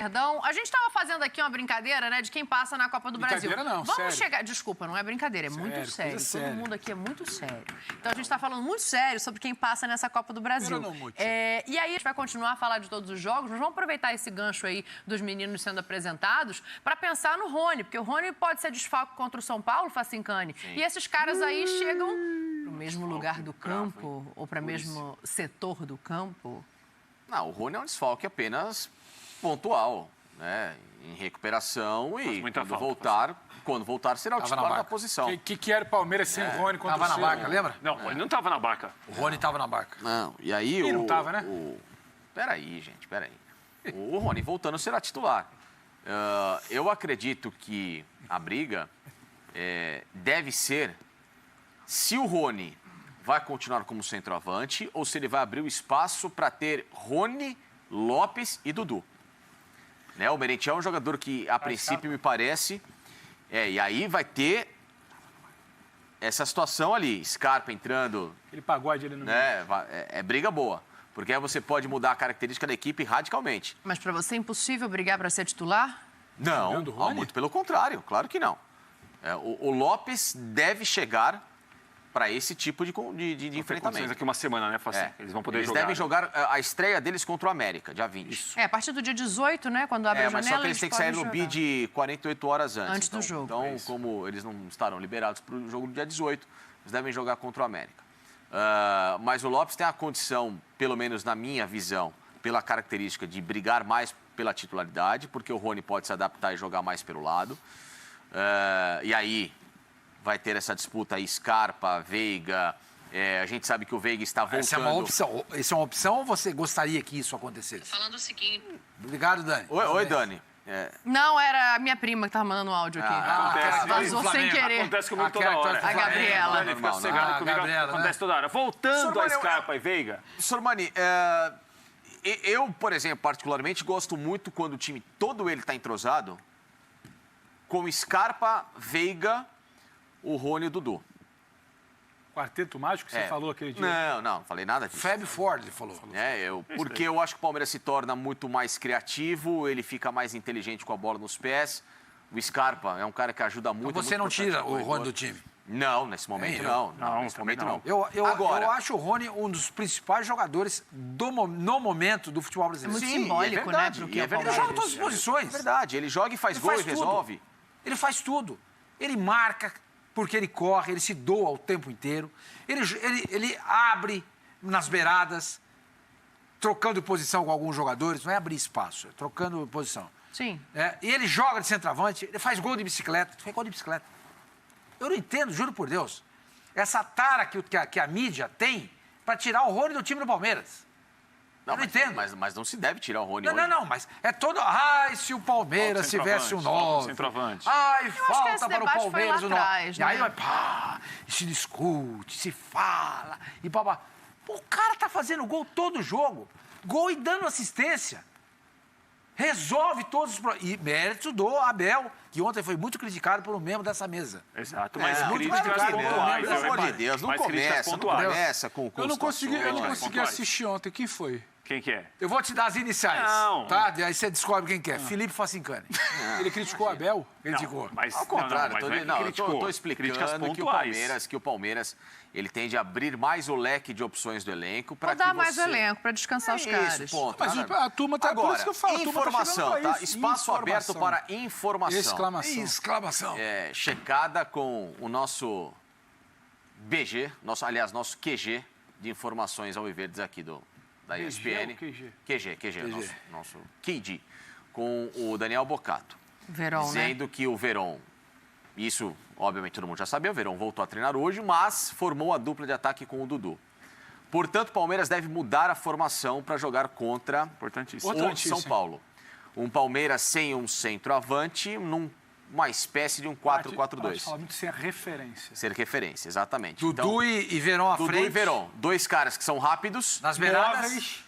Perdão, a gente estava fazendo aqui uma brincadeira, né, de quem passa na Copa do Brasil. Não, Vamos sério. chegar... Desculpa, não é brincadeira, é muito sério. Todo mundo aqui é muito sério. Então a gente está falando muito sério sobre quem passa nessa Copa do Brasil. E aí a gente vai continuar a falar de todos os jogos, mas vamos aproveitar esse gancho aí dos meninos sendo apresentados para pensar no Rony, porque o Rony pode ser desfalque contra o São Paulo, Facincani, e esses caras aí chegam para o mesmo lugar do campo ou para o mesmo setor do campo. Não, o Rony é um desfalque apenas pontual, né? Em recuperação e quando voltar será o titular da posição. O que era o Palmeiras sem o Rony contra o Tava na barca, lembra? Não, ele não tava na barca. O Rony tava na barca. Não, e aí Ele não tava, né? Peraí, gente, peraí. O Rony voltando será titular. Eu acredito que a briga deve ser se o Rony vai continuar como centroavante ou se ele vai abrir o espaço para ter Rony, Lopes e Dudu. Né? O Merentiel é um jogador que, a princípio, me parece... e aí vai ter essa situação ali. Scarpa entrando... Ele pagode ali no meio. É briga boa. Porque aí você pode mudar a característica da equipe radicalmente. Mas para você é impossível brigar para ser titular? Não, muito pelo contrário. Claro que não. O Lopes deve chegar para esse tipo de enfrentamento. Daqui uma semana, né, Facinho? Eles vão poder jogar. Eles devem jogar a estreia deles contra o América, dia 20. Isso. A partir do dia 18, né, quando abre a janela, mas só que eles têm que sair no BID 48 horas antes. Antes do jogo. Então, como eles não estarão liberados para o jogo do dia 18, eles devem jogar contra o América. Mas o Lopes tem a condição, pelo menos na minha visão, pela característica de brigar mais pela titularidade, porque o Rony pode se adaptar e jogar mais pelo lado. E aí... vai ter essa disputa aí, Scarpa, Veiga. A gente sabe que o Veiga está voltando. Essa é uma opção. Essa é uma opção ou você gostaria que isso acontecesse? Falando o seguinte... Obrigado, Dani. Oi, Dani. Não, era a minha prima que estava mandando um áudio aqui. Acontece. Vazou sem querer. Acontece comigo toda hora. A Gabriela. Ele fica cegado comigo. Gabriela, acontece toda hora. Voltando a Scarpa e Veiga. Sormani, eu, por exemplo, particularmente, gosto muito quando o time todo ele está entrosado com Scarpa, Veiga... o Rony e o Dudu. Quarteto mágico que você falou aquele dia? Não falei nada disso. Fab Ford, ele falou. Porque eu acho que o Palmeiras se torna muito mais criativo, ele fica mais inteligente com a bola nos pés. O Scarpa é um cara que ajuda muito. Então você não tira o Rony do time? Não, nesse momento não. Nesse momento não. Eu acho o Rony um dos principais jogadores no momento do futebol brasileiro. É muito simbólico, né? Ele joga em todas as posições. É verdade, ele joga e faz gol e resolve. Ele faz tudo. Ele marca... porque ele corre, ele se doa o tempo inteiro, ele abre nas beiradas, trocando posição com alguns jogadores, não é abrir espaço, é trocando posição. Sim. E ele joga de centroavante, ele faz gol de bicicleta, Eu não entendo, juro por Deus, essa tara que a mídia tem para tirar o Rony do time do Palmeiras. Eu não entendo. Mas não se deve tirar o Rony hoje. Não, mas é todo... Ai, se o Palmeiras tivesse um 9. Ai, falta para o Palmeiras o 9. E aí, se discute, se fala, e babá. O cara tá fazendo gol todo jogo. Gol e dando assistência. Resolve todos os problemas. E mérito do Abel, que ontem foi muito criticado por um membro dessa mesa. Exato, mas críticas pontuais. Pelo amor de Deus, não começa com eu não consegui assistir ontem. Quem foi? Quem que é? Eu vou te dar as iniciais, tá? Aí você descobre quem que é. Felipe Facincani. Ele criticou o Abel? Criticou. Mas, ao contrário, eu estou explicando que o Palmeiras ele tende a abrir mais o leque de opções do elenco para dar mais o elenco, para descansar os caras. Ponto. Mas a turma tá... Agora, por isso que eu falo, informação, tá? Espaço aberto para informação. Exclamação. Checada com o nosso BG, nosso QG de informações alviverdes aqui da ESPN. QG, nosso KD, com o Daniel Bocato. Verón, dizendo que o Verón, isso obviamente todo mundo já sabia, o Verón voltou a treinar hoje, mas formou a dupla de ataque com o Dudu. Portanto, o Palmeiras deve mudar a formação para jogar contra o São Paulo. Um Palmeiras sem um centroavante, numa espécie de um 4-4-2. Fala muito ser referência. Ser referência, exatamente. Dudu e Verón à frente. Dudu e Verón. Dois caras que são rápidos. Nas beiradas.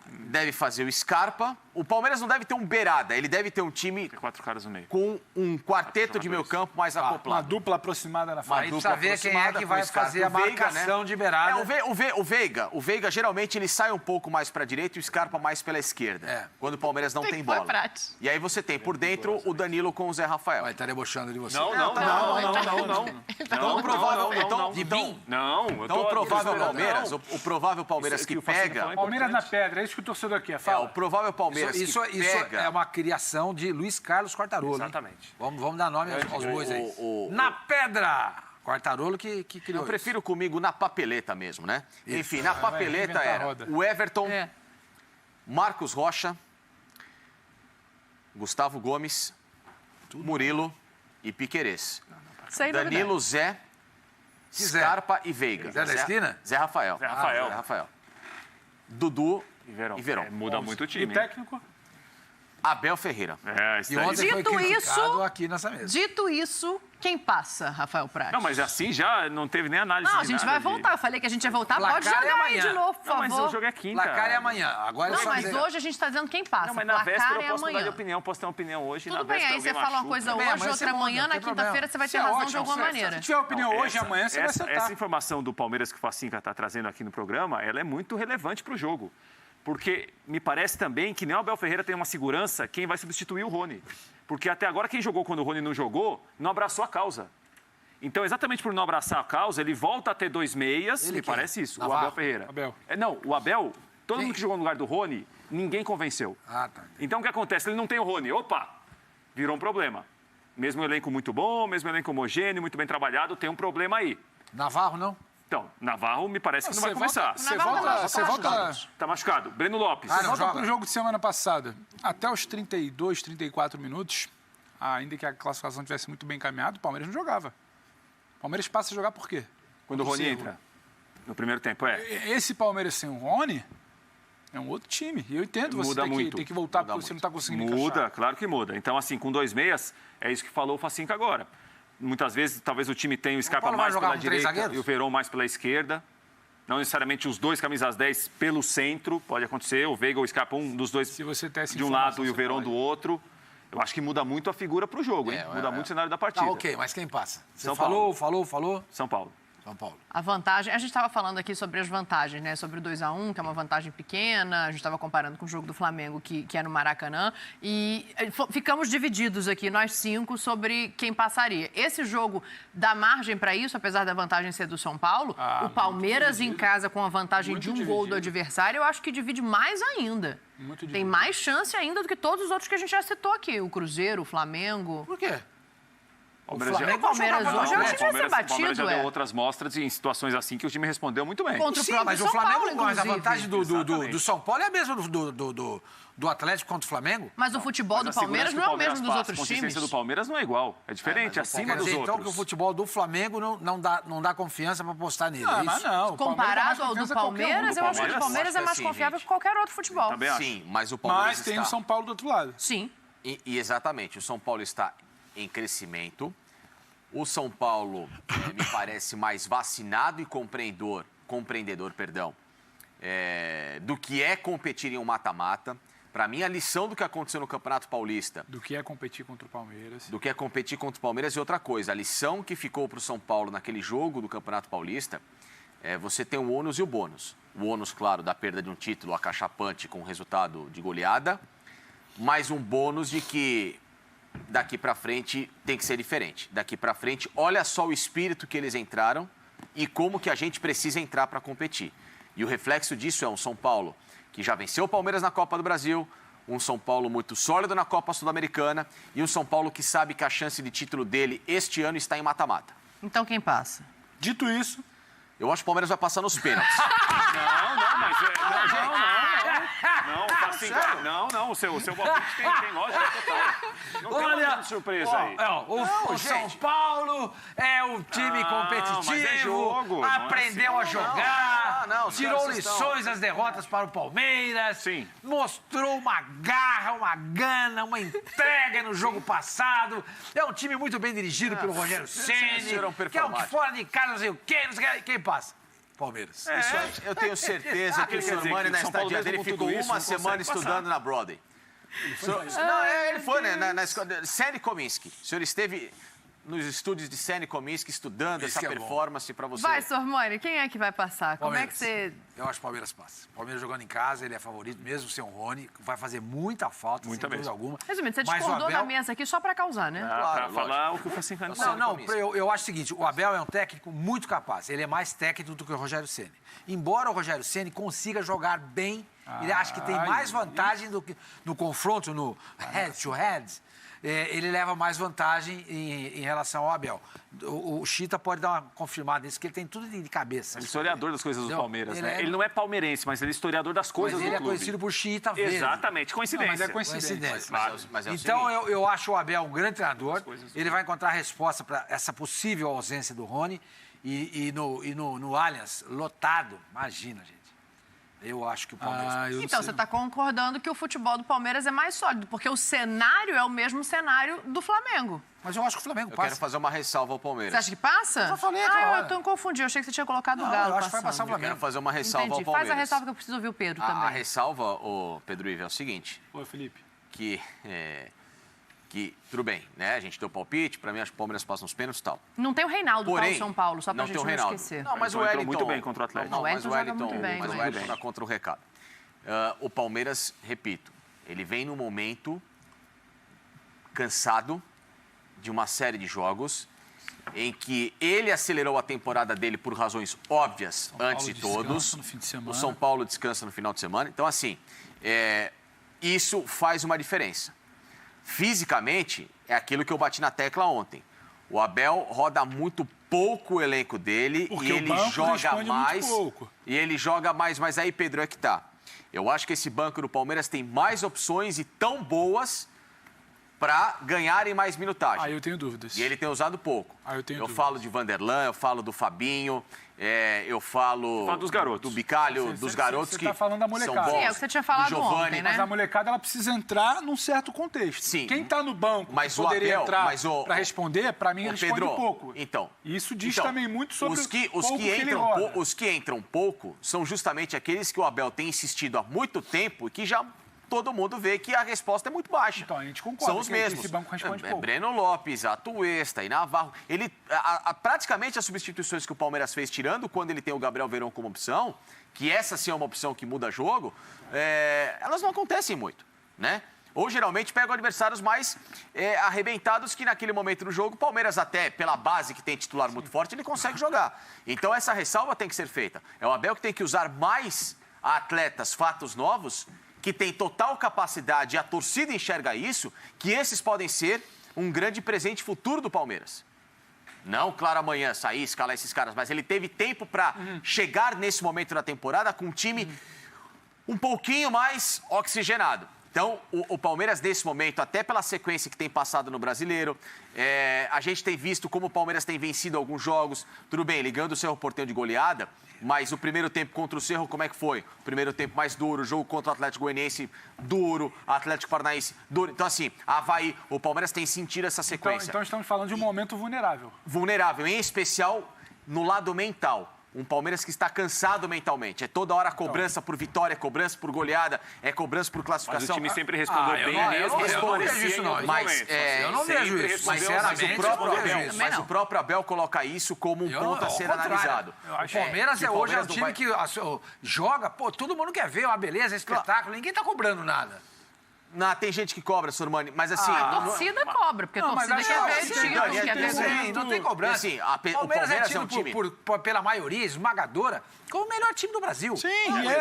deve fazer o Scarpa. O Palmeiras não deve ter um beirada, ele deve ter um time... Tem 4 caras no meio. Com um quarteto de meio campo mais acoplado. Uma dupla aproximada na frente. Aí precisa ver quem é que vai fazer a marcação de beirada. O Veiga, geralmente, ele sai um pouco mais para a direita e o Scarpa mais pela esquerda. Quando o Palmeiras não tem bola. E aí você tem por dentro o Danilo com o Zé Rafael. Vai estar debochando de você. Não. Então, o provável Palmeiras, o provável Palmeiras que pega... Palmeiras na pedra, é isso que o torcedor quer. Fala. O provável Palmeiras isso é uma criação de Luiz Carlos Quartarolo. Exatamente. Vamos dar nome aos bois aí. Na pedra! Quartarolo que criou. Eu prefiro comigo na papeleta mesmo, né? Isso. Enfim, na papeleta era o Everton, Marcos Rocha, Gustavo Gomes, Murilo e Piquerez. Danilo, Zé, Scarpa e Veiga. Zé da esquina? Zé Rafael. Zé Rafael. Dudu e Verón. Muda muito o time. E o técnico? Abel Ferreira. E ontem foi criticado aqui nessa mesa. Dito isso, quem passa, Rafael Prats? Não, mas assim já não teve nem análise. Não, a gente vai voltar. Eu falei que a gente ia voltar. Pode jogar aí de novo, por favor. Mas o jogo é quinta. Placar é amanhã. Agora não, mas hoje a gente está dizendo quem passa. Não, mas na véspera eu posso mudar de opinião. Posso ter uma opinião hoje. Tudo bem, aí você fala uma coisa hoje, outra amanhã, na quinta-feira você vai ter razão de alguma maneira. Se tiver opinião hoje, amanhã você vai acertar. Essa informação do Palmeiras que o Facinca está trazendo aqui no programa, ela é muito relevante para o jogo. Porque me parece também que nem o Abel Ferreira tem uma segurança quem vai substituir o Rony. Porque até agora quem jogou quando o Rony não jogou, não abraçou a causa. Então, exatamente por não abraçar a causa, ele volta a ter 2 meias, me parece isso, o Abel Ferreira. Não, o Abel, todo mundo que jogou no lugar do Rony, ninguém convenceu. Então, o que acontece? Ele não tem o Rony. Opa, virou um problema. Mesmo um elenco muito bom, mesmo um elenco homogêneo, muito bem trabalhado, tem um problema aí. Navarro, não? Então, Navarro me parece que não vai começar. Você volta... Tá machucado. Breno Lopes. Volta pro jogo de semana passada. Até os 32, 34 minutos, ainda que a classificação tivesse muito bem encaminhada, o Palmeiras não jogava. O Palmeiras passa a jogar por quê? Quando o Rony entra. No primeiro tempo, Esse Palmeiras sem o Rony é um outro time. E eu entendo você tem que voltar porque você não está conseguindo encaixar. Muda, claro que muda. Então, assim, com 2 meias, é isso que falou o Facinca agora. Muitas vezes, talvez o time tenha o Scarpa mais pela direita e o Verón mais pela esquerda. Não necessariamente os dois camisas 10 pelo centro. Pode acontecer, o Veiga ou o Scarpa, um dos dois de um lado e o Verón do outro. Eu acho que muda muito a figura para o jogo, hein? Muda muito o cenário da partida. Ok, mas quem passa? São Paulo. Falou. São Paulo. A vantagem, a gente estava falando aqui sobre as vantagens, né? Sobre o 2-1, que é uma vantagem pequena, a gente estava comparando com o jogo do Flamengo, que é no Maracanã, e ficamos divididos aqui, nós 5, sobre quem passaria. Esse jogo dá margem para isso, apesar da vantagem ser do São Paulo, o Palmeiras em casa com a vantagem de um gol do adversário, eu acho que divide mais ainda. Tem mais chance ainda do que todos os outros que a gente já citou aqui, o Cruzeiro, o Flamengo. Por quê? O Palmeiras hoje é um time a ser batido, O Palmeiras já deu outras mostras em situações assim que o time respondeu muito bem. Contra o próprio mas São o Flamengo, Paulo, mas a vantagem do São Paulo é a mesma do Atlético contra o Flamengo. Mas o futebol do Palmeiras não é o mesmo dos outros times. A consistência do Palmeiras não é igual. É diferente, acima dos outros. Então que o futebol do Flamengo não dá confiança para apostar nele. Não. Comparado ao do Palmeiras, eu acho que o Palmeiras é mais confiável que qualquer outro futebol. Sim, mas o Palmeiras tem o São Paulo do outro lado. Sim. E exatamente, o São Paulo está em crescimento. O São Paulo me parece mais vacinado e compreendedor, do que é competir em um mata-mata. Para mim, a lição do que aconteceu no Campeonato Paulista... Do que é competir contra o Palmeiras. Do que é competir contra o Palmeiras e outra coisa. A lição que ficou para o São Paulo naquele jogo do Campeonato Paulista é você tem o ônus e o bônus. O ônus, claro, da perda de um título acachapante com resultado de goleada, mas um bônus de que... Daqui para frente tem que ser diferente. Daqui para frente, olha só o espírito que eles entraram e como que a gente precisa entrar para competir. E o reflexo disso é um São Paulo que já venceu o Palmeiras na Copa do Brasil, um São Paulo muito sólido na Copa Sul-Americana e um São Paulo que sabe que a chance de título dele este ano está em mata-mata. Então quem passa? Dito isso... Eu acho que o Palmeiras vai passar nos pênaltis. Não, o seu palpite tem lógica total. Não tem nada de surpresa aí. O São Paulo é um time competitivo, mas é jogo, aprendeu a jogar, tirou lições das derrotas para o Palmeiras, mostrou uma garra, uma gana, uma entrega no jogo passado. É um time muito bem dirigido pelo Rogério Ceni, que é um que fora de casa, não sei o quê, quem passa? Palmeiras. Isso, eu tenho certeza que o Sormani, na estadia dele, ficou uma semana estudando na Broadway. Ele foi, né? Na escola. Sene Kominsky. O senhor esteve nos estúdios de Sene Kominsky estudando essa performance para você. Vai, Sormani, quem é que vai passar? Como é que você... Eu acho que o Palmeiras passa. O Palmeiras jogando em casa, ele é favorito, mesmo sem o Rony. Vai fazer muita falta, sem dúvida alguma. Resumindo, você discordou na mesa aqui só para causar, né? Para falar o que o Facincani falou. Não, eu acho o seguinte, o Abel é um técnico muito capaz. Ele é mais técnico do que o Rogério Ceni. Embora o Rogério Ceni consiga jogar bem, ele acha que tem mais vantagem do que no confronto, no head-to-head. Ele leva mais vantagem em relação ao Abel. O Chita pode dar uma confirmada nisso, que ele tem tudo de cabeça. Ele é historiador das coisas do Palmeiras, né? Ele não é palmeirense, mas ele é historiador das coisas do clube. Ele é conhecido por Chita verde. Exatamente, coincidência. Mas é coincidência. Mas então, eu acho o Abel um grande treinador. Ele vai encontrar a resposta para essa possível ausência do Rony. E no Allianz, lotado, imagina, gente. Eu acho que o Palmeiras... Então, você está concordando que o futebol do Palmeiras é mais sólido, porque o cenário é o mesmo cenário do Flamengo. Mas eu acho que o Flamengo passa. Eu quero fazer uma ressalva ao Palmeiras. Você acha que passa? Eu já falei, eu tô confundindo. Eu achei que você tinha colocado o Galo. Eu acho que vai passar o Flamengo. Eu quero fazer uma ressalva ao Palmeiras. Faz a ressalva que eu preciso ouvir o Pedro também. A ressalva, Pedro Ivo, é o seguinte. Oi, Felipe. Que tudo bem, né? A gente deu palpite, pra mim acho que o Palmeiras passa nos pênaltis e tal. Não tem o Reinaldo para o São Paulo, só pra não gente tem o não Reinaldo. esquecer. Não, mas o Wellington Wellington... muito bem contra o Atlético. Mas o Wellington muito bem. tá contra o recado. O Palmeiras, repito, ele vem num momento cansado de uma série de jogos em que ele acelerou a temporada dele por razões óbvias antes de todos. O São Paulo descansa no final de semana. Então, assim, isso faz uma diferença. Fisicamente, é aquilo que eu bati na tecla ontem. O Abel roda muito pouco o elenco dele e ele joga mais. E ele joga mais, mas aí, Pedro, é que tá. Eu acho que esse banco do Palmeiras tem mais opções e tão boas para ganharem mais minutagem. Eu tenho dúvidas. E ele tem usado pouco. Eu falo de Vanderlan, eu falo do Fabinho, eu falo dos garotos. Do Bicalho, dos garotos que tá falando da molecada. são bons. Sim, é o que você tinha falado ontem, né? Mas a molecada ela precisa entrar num certo contexto. Sim. Quem está no banco mas poderia Abel, entrar para responder, para mim, responde Pedro, pouco. Então, isso diz também muito sobre os que entram pouco são justamente aqueles que o Abel tem insistido há muito tempo e que já todo mundo vê que a resposta é muito baixa. Então, a gente concorda. São os mesmos. Esse banco responde pouco. Breno Lopes, Atuesta e Navarro. Praticamente as substituições que o Palmeiras fez, tirando quando ele tem o Gabriel Verón como opção, que essa sim é uma opção que muda jogo, elas não acontecem muito, né? Ou geralmente pegam adversários mais arrebentados que naquele momento do jogo, o Palmeiras até, pela base que tem titular muito forte, ele consegue jogar. Então essa ressalva tem que ser feita. É o Abel que tem que usar mais atletas, fatos novos, que tem total capacidade, e a torcida enxerga isso, que esses podem ser um grande presente futuro do Palmeiras. Não, claro, amanhã sair, escalar esses caras, mas ele teve tempo para chegar nesse momento da temporada com um time um pouquinho mais oxigenado. Então, o Palmeiras, nesse momento, até pela sequência que tem passado no Brasileiro, a gente tem visto como o Palmeiras tem vencido alguns jogos. Tudo bem, ligando o Cerro Porteño de goleada, mas o primeiro tempo contra o Cerro, como é que foi? O primeiro tempo mais duro, o jogo contra o Atlético Goianiense, duro, Atlético Paranaense, duro. Então, assim, Avaí, o Palmeiras tem sentido essa sequência. Então estamos falando de um momento vulnerável. Vulnerável, em especial no lado mental. Um Palmeiras que está cansado mentalmente. É toda hora cobrança por vitória, cobrança por goleada, cobrança por classificação. Mas o time sempre respondeu bem. Eu não vejo isso, não. Eu não vejo isso. Mas o próprio Abel coloca isso como um ponto a ser analisado. O Palmeiras hoje é um time que joga, todo mundo quer ver uma beleza, espetáculo. Ninguém está cobrando nada. Não, tem gente que cobra, Sormani, mas assim... A torcida cobra, porque a torcida quer ver título, quer ver... Não tem cobrança. Assim, o Palmeiras é um time, pela maioria esmagadora, como o melhor time do Brasil. Sim,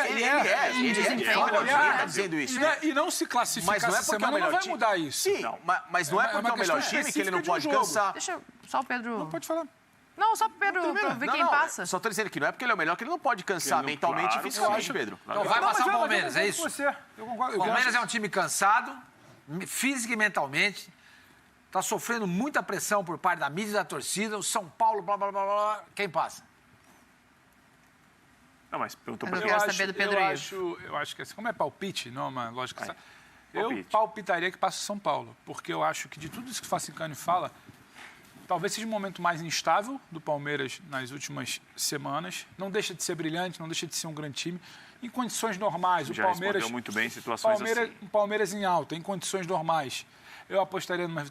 ele está dizendo isso. E não se classificar essa semana não vai mudar isso. Sim, mas não é porque é o melhor time que ele não pode cansar. Deixa só o Pedro... Não pode falar. Não, só para ver quem passa. Só estou dizendo que não é porque ele é o melhor que ele não pode cansar mentalmente e fisicamente, Pedro. Então vai passar o Palmeiras, é isso? O Palmeiras é um time cansado, física e mentalmente. Está sofrendo muita pressão por parte da mídia e da torcida. O São Paulo, blá, blá, blá, blá. Quem passa? Não, mas perguntou para eu quero saber do Pedro eu acho que assim, como é palpite, não é uma lógica... Eu palpitaria que passa o São Paulo, porque eu acho que de tudo isso que o Facincani fala, talvez seja um momento mais instável do Palmeiras nas últimas semanas. Não deixa de ser brilhante, não deixa de ser um grande time. Em condições normais, o Palmeiras... respondeu muito bem em situações assim. O Palmeiras em alta, em condições normais. Eu apostaria numa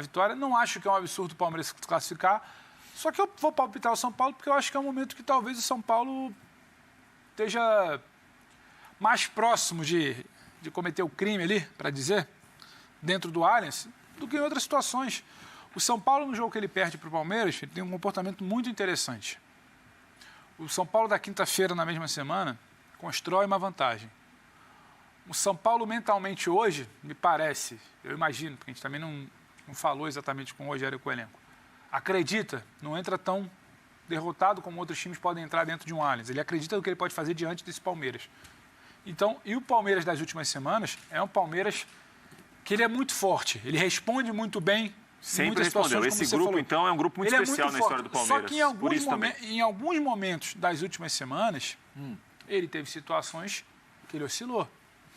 vitória. Não acho que é um absurdo o Palmeiras se classificar. Só que eu vou palpitar o São Paulo porque eu acho que é um momento que talvez o São Paulo esteja mais próximo de cometer o crime ali, para dizer, dentro do Allianz, do que em outras situações. O São Paulo, no jogo que ele perde para o Palmeiras, ele tem um comportamento muito interessante. O São Paulo da quinta-feira, na mesma semana, constrói uma vantagem. O São Paulo, mentalmente, hoje, me parece, eu imagino, porque a gente também não falou exatamente com o Rogério e com o elenco, acredita, não entra tão derrotado como outros times podem entrar dentro de um Allianz. Ele acredita no que ele pode fazer diante desse Palmeiras. Então, e o Palmeiras das últimas semanas é um Palmeiras que ele é muito forte, ele responde muito bem. Sempre respondeu. Esse grupo, falou. Então, é um grupo muito especial na história do Palmeiras. Só que em alguns momentos das últimas semanas, ele teve situações que ele oscilou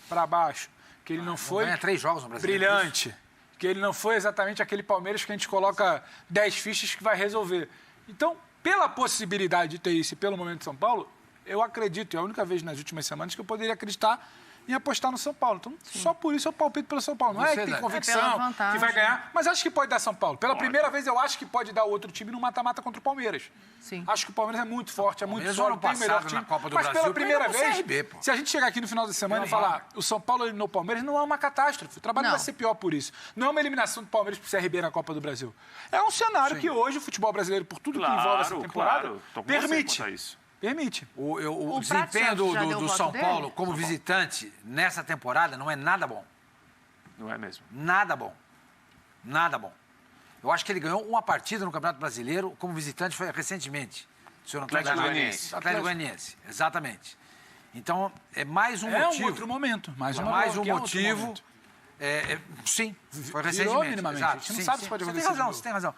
para baixo, que ele não foi ganha 3 jogos no Brasil, brilhante, que ele não foi exatamente aquele Palmeiras que a gente coloca 10 fichas que vai resolver. Então, pela possibilidade de ter isso e pelo momento de São Paulo, eu acredito, é a única vez nas últimas semanas que eu poderia acreditar em apostar no São Paulo. Então, só por isso eu palpito pelo São Paulo. Não é que tem convicção que vai ganhar, mas acho que pode dar São Paulo. Pela primeira vez, eu acho que pode dar outro time no mata-mata contra o Palmeiras. Sim. Acho que o Palmeiras é muito forte, é muito sólido, tem o melhor time. Mas pela primeira vez, se a gente chegar aqui no final da semana e falar o São Paulo eliminou o Palmeiras, não é uma catástrofe. O trabalho vai ser pior por isso. Não é uma eliminação do Palmeiras pro CRB na Copa do Brasil. É um cenário que hoje o futebol brasileiro, por tudo que envolve essa temporada, permite. Permite. O desempenho do São Paulo como visitante nessa temporada não é nada bom. Não é mesmo? Nada bom. Nada bom. Eu acho que ele ganhou uma partida no Campeonato Brasileiro como visitante, foi recentemente. Atlético Goianiense. Atlético Goianiense, exatamente. Então, é mais um motivo. É um outro momento. Mais um motivo. Sim, foi recentemente. Minimamente. A gente não sabe se pode acontecer. Você tem razão.